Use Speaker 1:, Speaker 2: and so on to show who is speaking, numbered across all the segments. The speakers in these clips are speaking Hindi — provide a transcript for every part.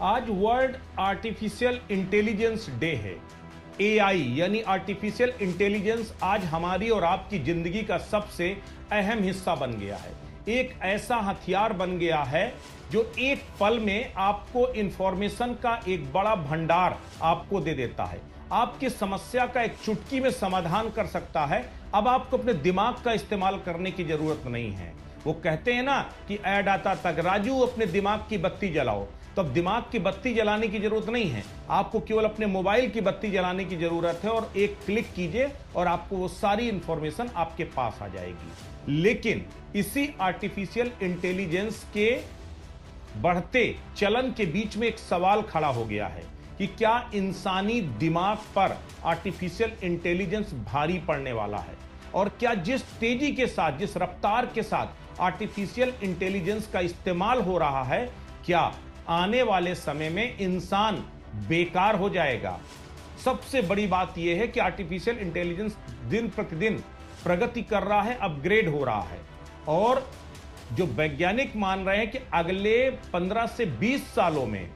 Speaker 1: आज वर्ल्ड आर्टिफिशियल इंटेलिजेंस डे है। एआई यानी आर्टिफिशियल इंटेलिजेंस आज हमारी और आपकी जिंदगी का सबसे अहम हिस्सा बन गया है। एक ऐसा हथियार बन गया है जो एक पल में आपको इंफॉर्मेशन का एक बड़ा भंडार आपको दे देता है, आपकी समस्या का एक चुटकी में समाधान कर सकता है। अब आपको अपने दिमाग का इस्तेमाल करने की जरूरत नहीं है। वो कहते हैं ना कि ऐड आता तक राजू अपने दिमाग की बत्ती जलाओ, तो अब दिमाग की बत्ती जलाने की जरूरत नहीं है, आपको केवल अपने मोबाइल की बत्ती जलाने की जरूरत है और एक क्लिक कीजिए और आपको वो सारी इंफॉर्मेशन आपके पास आ जाएगी। लेकिन इसी आर्टिफिशियल इंटेलिजेंस के बढ़ते चलन के बीच में एक सवाल खड़ा हो गया है कि क्या इंसानी दिमाग पर आर्टिफिशियल इंटेलिजेंस भारी पड़ने वाला है, और क्या जिस तेजी के साथ, जिस रफ्तार के साथ आर्टिफिशियल इंटेलिजेंस का इस्तेमाल हो रहा है, क्या आने वाले समय में इंसान बेकार हो जाएगा। सबसे बड़ी बात यह है कि आर्टिफिशियल इंटेलिजेंस दिन प्रतिदिन प्रगति कर रहा है, अपग्रेड हो रहा है, और जो वैज्ञानिक मान रहे हैं कि अगले 15 से 20 सालों में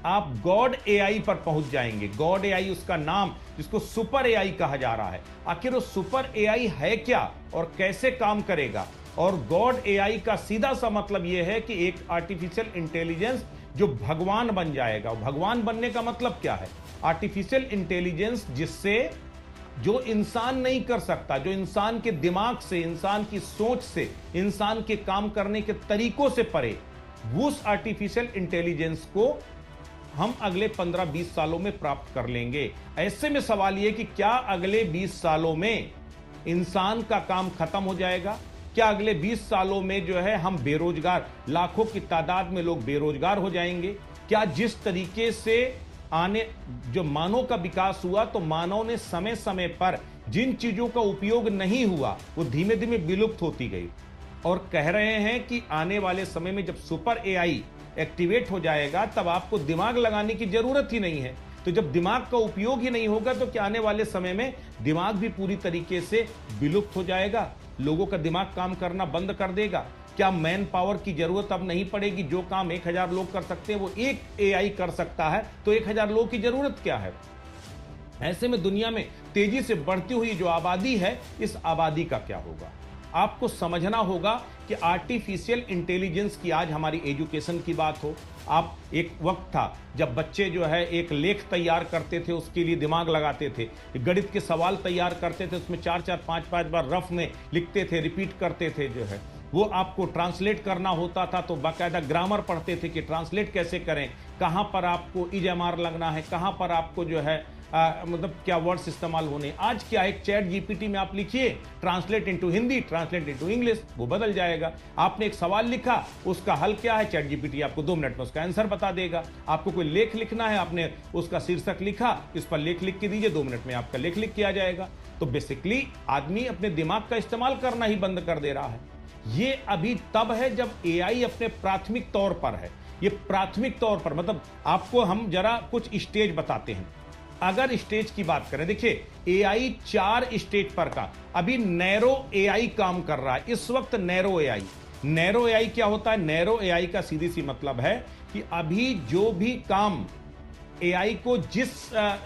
Speaker 1: आप गॉड एआई पर पहुंच जाएंगे। गॉड एआई उसका नाम, जिसको सुपर एआई कहा जा रहा है। आखिर वो सुपर एआई है क्या और कैसे काम करेगा? और गॉड एआई का सीधा सा मतलब यह है कि एक आर्टिफिशियल इंटेलिजेंस जो भगवान बन जाएगा। भगवान बनने का मतलब क्या है? आर्टिफिशियल इंटेलिजेंस जिससे, जो इंसान नहीं कर सकता, जो इंसान के दिमाग से, इंसान की सोच से, इंसान के काम करने के तरीकों से परे, उस आर्टिफिशियल इंटेलिजेंस को हम अगले 15-20 सालों में प्राप्त कर लेंगे। ऐसे में सवाल यह कि क्या अगले 20 सालों में इंसान का काम खत्म हो जाएगा? क्या अगले 20 सालों में जो है हम बेरोजगार, लाखों की तादाद में लोग बेरोजगार हो जाएंगे? क्या जिस तरीके से जो मानव का विकास हुआ, तो मानव ने समय समय पर जिन चीजों का उपयोग नहीं हुआ वो धीमे धीमे विलुप्त होती गई। और कह रहे हैं कि आने वाले समय में जब सुपर एआई एक्टिवेट हो जाएगा तब आपको दिमाग लगाने की जरूरत ही नहीं है। तो जब दिमाग का उपयोग ही नहीं होगा तो क्या आने वाले समय में दिमाग भी पूरी तरीके से विलुप्त हो जाएगा? लोगों का दिमाग काम करना बंद कर देगा? क्या मैन पावर की जरूरत अब नहीं पड़ेगी? जो काम 1000 लोग कर सकते हैं वो एक एआई कर सकता है, तो 1000 लोगों की जरूरत क्या है? ऐसे में दुनिया में तेजी से बढ़ती हुई जो आबादी है, इस आबादी का क्या होगा? आपको समझना होगा कि आर्टिफिशियल इंटेलिजेंस की आज हमारी एजुकेशन की बात हो। आप, एक वक्त था जब बच्चे जो है एक लेख तैयार करते थे, उसके लिए दिमाग लगाते थे, गणित के सवाल तैयार करते थे, उसमें 4-4 5-5 बार रफ में लिखते थे, रिपीट करते थे। जो है वो आपको ट्रांसलेट करना होता था तो बाकायदा ग्रामर पढ़ते थे कि ट्रांसलेट कैसे करें, कहां पर आपको इजमार लगना है, कहां पर आपको जो है मतलब क्या वर्ड्स इस्तेमाल होने। आज क्या, एक चैट जीपीटी में आप लिखिए translate into Hindi, translate into English, वो बदल जाएगा। आपने एक सवाल लिखा, उसका हल क्या है, चैट जीपीटी आपको 2 मिनट में उसका आंसर बता देगा। आपको कोई लेख लिखना है, आपने उसका शीर्षक लिखा, इस पर लेख लिख के दीजिए, 2 मिनट में आपका लेख लिख के आ जाएगा। तो बेसिकली आदमी अपने दिमाग का इस्तेमाल करना ही बंद कर दे रहा है। ये अभी तब है जब एआई अपने प्राथमिक तौर पर है। ये प्राथमिक तौर पर मतलब आपको हम जरा कुछ स्टेज बताते हैं। अगर स्टेज की बात करें, देखिए एआई 4 स्टेज पर का अभी नैरो एआई काम कर रहा है इस वक्त। नैरो एआई क्या होता है? नैरो एआई का सीधी सी मतलब है कि अभी जो भी काम एआई को जिस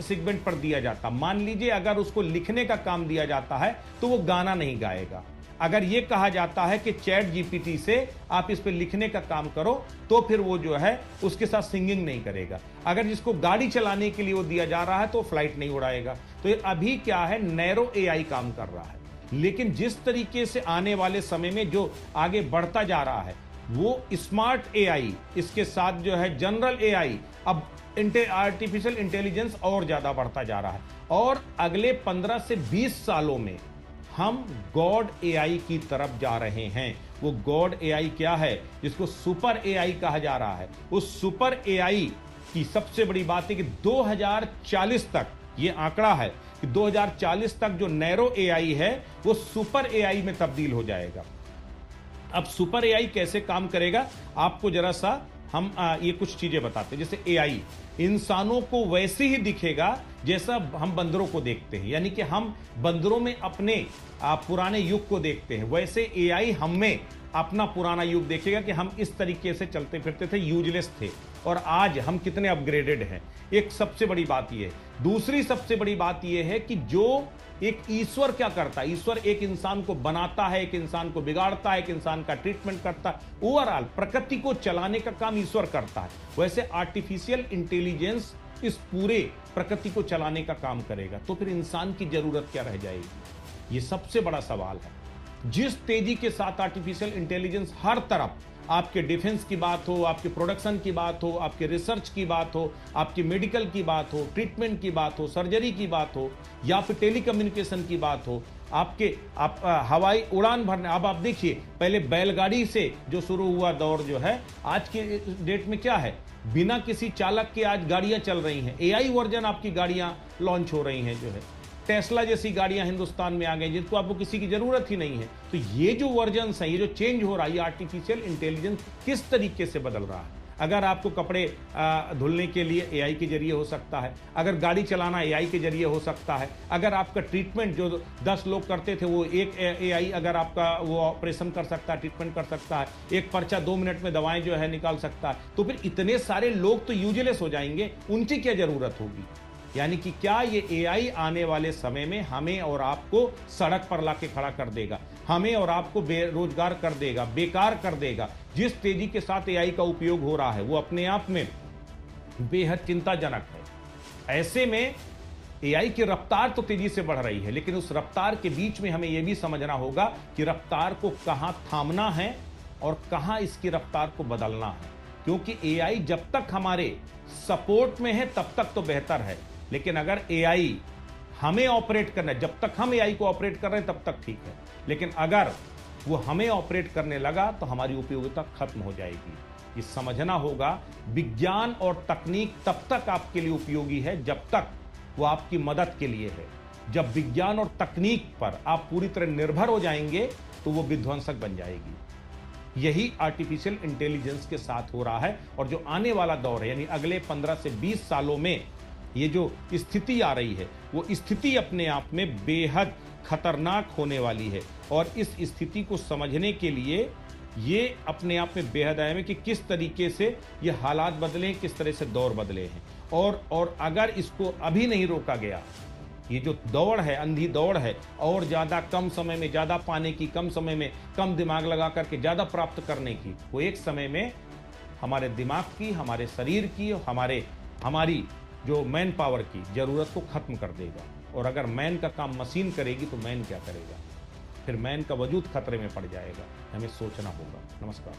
Speaker 1: सेगमेंट पर दिया जाता, मान लीजिए अगर उसको लिखने का काम दिया जाता है तो वो गाना नहीं गाएगा। अगर ये कहा जाता है कि चैट जीपीटी से आप इस पे लिखने का काम करो, तो फिर वो जो है उसके साथ सिंगिंग नहीं करेगा। अगर जिसको गाड़ी चलाने के लिए वो दिया जा रहा है तो फ्लाइट नहीं उड़ाएगा। तो ये अभी क्या है, नैरो एआई काम कर रहा है। लेकिन जिस तरीके से आने वाले समय में जो आगे बढ़ता जा रहा है वो स्मार्ट एआई, इसके साथ जो है जनरल एआई, अब आर्टिफिशियल इंटेलिजेंस और ज्यादा बढ़ता जा रहा है। और अगले 15 से 20 सालों में हम गॉड एआई की तरफ जा रहे हैं। वो गॉड एआई क्या है, जिसको सुपर एआई कहा जा रहा है। उस सुपर एआई की सबसे बड़ी बात है कि 2040 तक, ये आंकड़ा है कि 2040 तक जो नैरो एआई है वो सुपर एआई में तब्दील हो जाएगा। अब सुपर एआई कैसे काम करेगा, आपको जरा सा हम ये कुछ चीजें बताते हैं। जैसे एआई इंसानों को वैसे ही दिखेगा जैसा हम बंदरों को देखते हैं, यानी कि हम बंदरों में अपने पुराने युग को देखते हैं, वैसे एआई हम में अपना पुराना युग देखेगा कि हम इस तरीके से चलते फिरते थे, यूजलेस थे, और आज हम कितने अपग्रेडेड हैं। एक सबसे बड़ी बात यह है। दूसरी सबसे बड़ी बात यह है कि जो एक ईश्वर क्या करता है, ईश्वर एक इंसान को बनाता है, एक इंसान को बिगाड़ता है, एक इंसान का ट्रीटमेंट करता है, ओवरऑल प्रकृति को चलाने का काम ईश्वर करता है। वैसे आर्टिफिशियल इंटेलिजेंस इस पूरे प्रकृति को चलाने का काम करेगा, तो फिर इंसान की जरूरत क्या रह जाएगी? ये सबसे बड़ा सवाल है। जिस तेजी के साथ आर्टिफिशियल इंटेलिजेंस हर तरफ, आपके डिफेंस की बात हो, आपके प्रोडक्शन की बात हो, आपके रिसर्च की बात हो, आपकी मेडिकल की बात हो, ट्रीटमेंट की बात हो, सर्जरी की बात हो, या फिर टेलीकम्युनिकेशन की बात हो, आप हवाई उड़ान भरने, अब आप देखिए, पहले बैलगाड़ी से जो शुरू हुआ दौर जो है, आज के डेट में क्या है, बिना किसी चालक के आज गाड़ियां चल रही हैं। एआई वर्जन आपकी गाड़ियां लॉन्च हो रही हैं, जो है टेस्ला जैसी गाड़ियां हिंदुस्तान में आ गई, जिनको आपको किसी की जरूरत ही नहीं है। तो ये जो वर्जन्स हैं, ये जो चेंज हो रहा है, ये आर्टिफिशियल इंटेलिजेंस किस तरीके से बदल रहा है। अगर आपको कपड़े धुलने के लिए एआई के जरिए हो सकता है, अगर गाड़ी चलाना एआई के जरिए हो सकता है, अगर आपका ट्रीटमेंट जो 10 लोग करते थे वो एक एआई अगर आपका वो ऑपरेशन कर सकता है, ट्रीटमेंट कर सकता है, एक पर्चा 2 मिनट में दवाएं जो है निकाल सकता है, तो फिर इतने सारे लोग तो यूजलेस हो जाएंगे, उनकी क्या जरूरत होगी। यानी कि क्या ये एआई आने वाले समय में हमें और आपको सड़क पर लाके खड़ा कर देगा, हमें और आपको बेरोजगार कर देगा, बेकार कर देगा। जिस तेजी के साथ एआई का उपयोग हो रहा है वो अपने आप में बेहद चिंताजनक है। ऐसे में एआई की रफ्तार तो तेजी से बढ़ रही है, लेकिन उस रफ्तार के बीच में हमें यह भी समझना होगा कि रफ्तार को कहां थामना है और कहां इसकी रफ्तार को बदलना है। क्योंकि एआई जब तक हमारे सपोर्ट में है तब तक तो बेहतर है, लेकिन अगर एआई हमें ऑपरेट करना है, जब तक हम एआई को ऑपरेट कर रहे हैं तब तक ठीक है, लेकिन अगर वो हमें ऑपरेट करने लगा तो हमारी उपयोगिता खत्म हो जाएगी। ये समझना होगा, विज्ञान और तकनीक तब तक आपके लिए उपयोगी है जब तक वो आपकी मदद के लिए है। जब विज्ञान और तकनीक पर आप पूरी तरह निर्भर हो जाएंगे तो वो विध्वंसक बन जाएगी। यही आर्टिफिशियल इंटेलिजेंस के साथ हो रहा है, और जो आने वाला दौर है, यानी अगले 15 से 20 सालों में ये जो स्थिति आ रही है, वो स्थिति अपने आप में बेहद खतरनाक होने वाली है। और इस स्थिति को समझने के लिए ये अपने आप में बेहद अहम है कि किस तरीके से ये हालात बदले, किस तरह से दौर बदले हैं। और अगर इसको अभी नहीं रोका गया, ये जो दौड़ है, अंधी दौड़ है, और ज़्यादा कम समय में ज़्यादा पाने की, कम समय में कम दिमाग लगा करके ज़्यादा प्राप्त करने की, वो एक समय में हमारे दिमाग की, हमारे शरीर की, हमारी जो मैन पावर की जरूरत को खत्म कर देगा। और अगर मैन का काम मशीन करेगी तो मैन क्या करेगा? फिर मैन का वजूद खतरे में पड़ जाएगा। हमें सोचना होगा। नमस्कार।